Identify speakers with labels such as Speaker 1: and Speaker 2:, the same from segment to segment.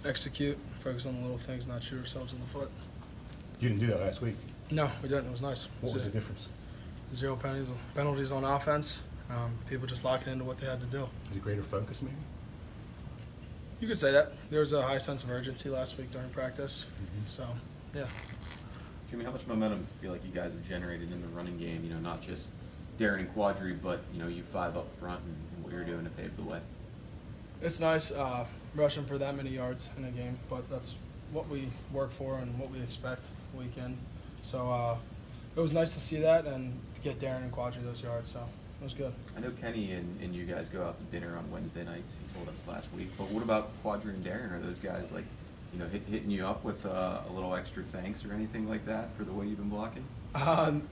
Speaker 1: execute, focus on the little things, not shoot ourselves in the foot.
Speaker 2: You didn't do that last week.
Speaker 1: No, we didn't. It was nice.
Speaker 2: What was the difference?
Speaker 1: 0 penalties on offense. People just locking into what they had to do.
Speaker 2: Is it greater focus, maybe?
Speaker 1: You could say that. There was a high sense of urgency last week during practice. So, yeah.
Speaker 3: Jimmy, how much momentum do you feel like you guys have generated in the running game? You know, not just Darren and Quadri, but, you know, you five up front and what you're doing to pave the way.
Speaker 1: It's nice rushing for that many yards in a game, but that's what we work for and what we expect week in. So it was nice to see that and to get Darren and Quadri those yards. So it was good.
Speaker 3: I know Kenny and you guys go out to dinner on Wednesday nights. He told us last week. But what about Quadri and Darren? Are those guys like, you know, hitting you up with a little extra thanks or anything like that for the way you've been blocking?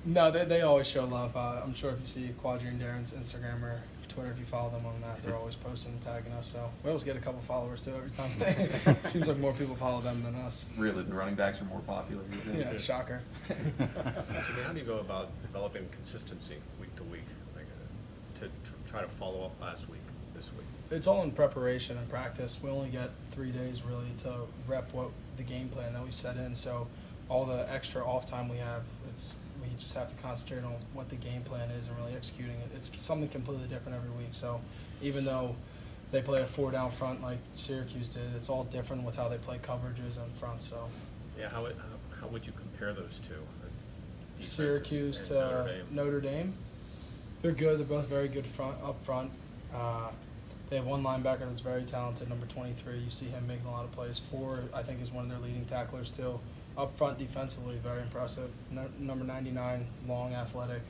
Speaker 1: No, they always show love. I'm sure if you see Quadri and Darren's Instagram or Twitter, if you follow them on that, they're always posting and tagging us. So we always get a couple followers too every time. Seems like more people follow them than us.
Speaker 3: Really, the running backs are more popular.
Speaker 1: Yeah, shocker.
Speaker 4: Jimmy, how do you go about developing consistency week to week, like to try to follow up last week, this week?
Speaker 1: It's all in preparation and practice. We only get 3 days really to rep what the game plan that we set in. So all the extra off time we have, we just have to concentrate on what the game plan is and really executing it. It's something completely different every week. So even though they play a 4 down front like Syracuse did, it's all different with how they play coverages and front. So
Speaker 4: Yeah, how would you compare those two?
Speaker 1: Syracuse to Notre Dame. They're good. They're both very good up front. They have one linebacker that's very talented, number 23. You see him making a lot of plays. 4, I think, is one of their leading tacklers too. Up front defensively, very impressive. Number 99, long, athletic.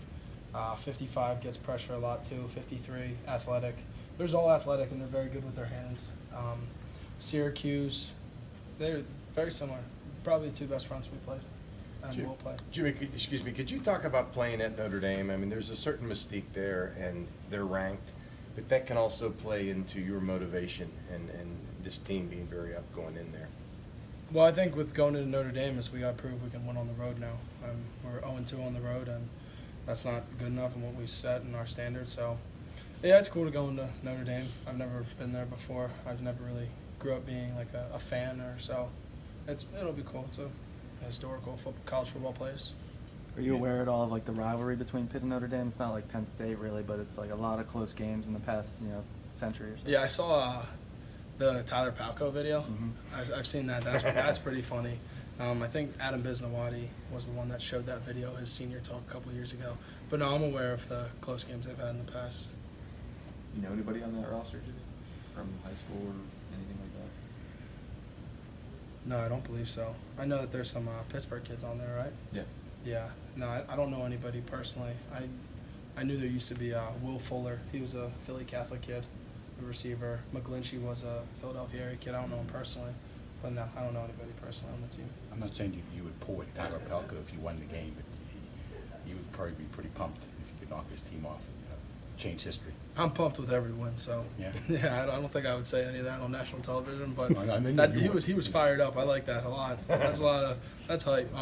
Speaker 1: 55 gets pressure a lot too. 53, athletic. They're all athletic and they're very good with their hands. Syracuse, they're very similar. Probably the 2 best fronts we played and will play.
Speaker 5: Jimmy, could you talk about playing at Notre Dame? I mean, there's a certain mystique there, and they're ranked, but that can also play into your motivation and this team being very up going in there.
Speaker 1: Well, I think with going into Notre Dame is we got to prove we can win on the road now. We're 0-2 on the road, and that's not good enough in what we set in our standards. So, yeah, it's cool to go into Notre Dame. I've never been there before. I've never really grew up being like a fan or so. It'll be cool. It's a historical college football place.
Speaker 6: Are you aware at all of like the rivalry between Pitt and Notre Dame? It's not like Penn State really, but it's like a lot of close games in the past, century or so.
Speaker 1: Yeah, I saw the Tyler Palco video. I've seen that. That's pretty funny. I think Adam Bisnawadi was the one that showed that video, his senior talk a couple years ago. But no, I'm aware of the close games they've had in the past.
Speaker 3: You know anybody on that roster, Jimmy, from high school or anything like that?
Speaker 1: No, I don't believe so. I know that there's some Pittsburgh kids on there, right?
Speaker 3: Yeah.
Speaker 1: Yeah. No, I don't know anybody personally. I knew there used to be Will Fuller. He was a Philly Catholic kid, a receiver. McGlinchey was a Philadelphia area kid. I don't know him personally. But no, I don't know anybody personally on the team.
Speaker 2: I'm not saying you would pull with Tyler Palco if you won the game, but you would probably be pretty pumped if you could knock this team off and change history.
Speaker 1: I'm pumped with every win, so
Speaker 2: yeah.
Speaker 1: I don't think I would say any of that on national television, but he was fired up. I like that a lot. That's hype.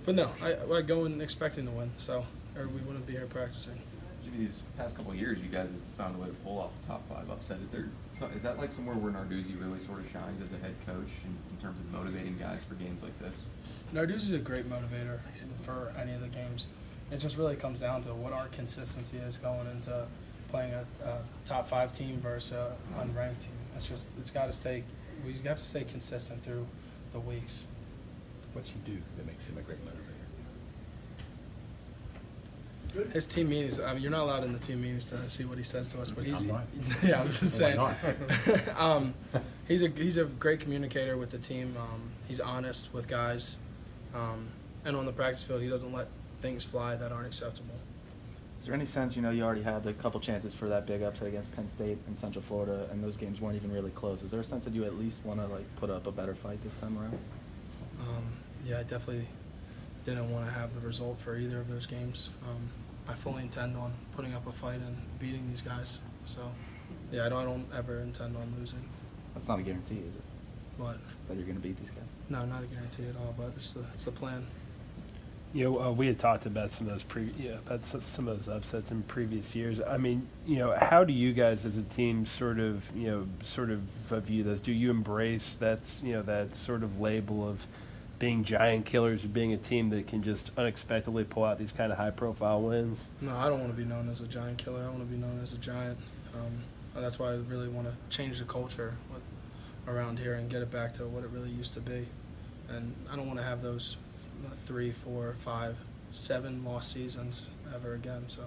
Speaker 1: But no, I go in expecting to win, so or we wouldn't be here practicing.
Speaker 3: Jimmy, these past couple of years, you guys have found a way to pull off a top 5 upset. Is that like somewhere where Narduzzi really sort of shines as a head coach in terms of motivating guys for games like this?
Speaker 1: Narduzzi's a great motivator for any of the games. It just really comes down to what our consistency is going into playing a top 5 team versus an unranked team. It's got to stay. We have to stay consistent through the weeks.
Speaker 2: What's he do that makes him a great motivator?
Speaker 1: His team meetings. I mean, you're not allowed in the team meetings to see what he says to us, but he's.
Speaker 2: I'm not.
Speaker 1: Yeah, I'm just saying.
Speaker 2: Why not?
Speaker 1: He's a great communicator with the team. He's honest with guys, and on the practice field, he doesn't let things fly that aren't acceptable.
Speaker 6: Is there any sense, you already had a couple chances for that big upset against Penn State and Central Florida, and those games weren't even really close? Is there a sense that you at least want to put up a better fight this time around?
Speaker 1: Yeah, I definitely didn't want to have the result for either of those games. I fully intend on putting up a fight and beating these guys. So, yeah, I don't ever intend on losing.
Speaker 6: That's not a guarantee, is it?
Speaker 1: What?
Speaker 6: That you're going to beat these guys?
Speaker 1: No, not a guarantee at all, but it's the plan.
Speaker 7: We had talked about some of those upsets in previous years. I mean, how do you guys as a team sort of view those? Do you embrace that sort of label of being giant killers or being a team that can just unexpectedly pull out these kind of high-profile wins?
Speaker 1: No, I don't want to be known as a giant killer. I want to be known as a giant. And that's why I really want to change the culture around here and get it back to what it really used to be. And I don't want to have those 3, 4, 5, 7 lost seasons ever again. So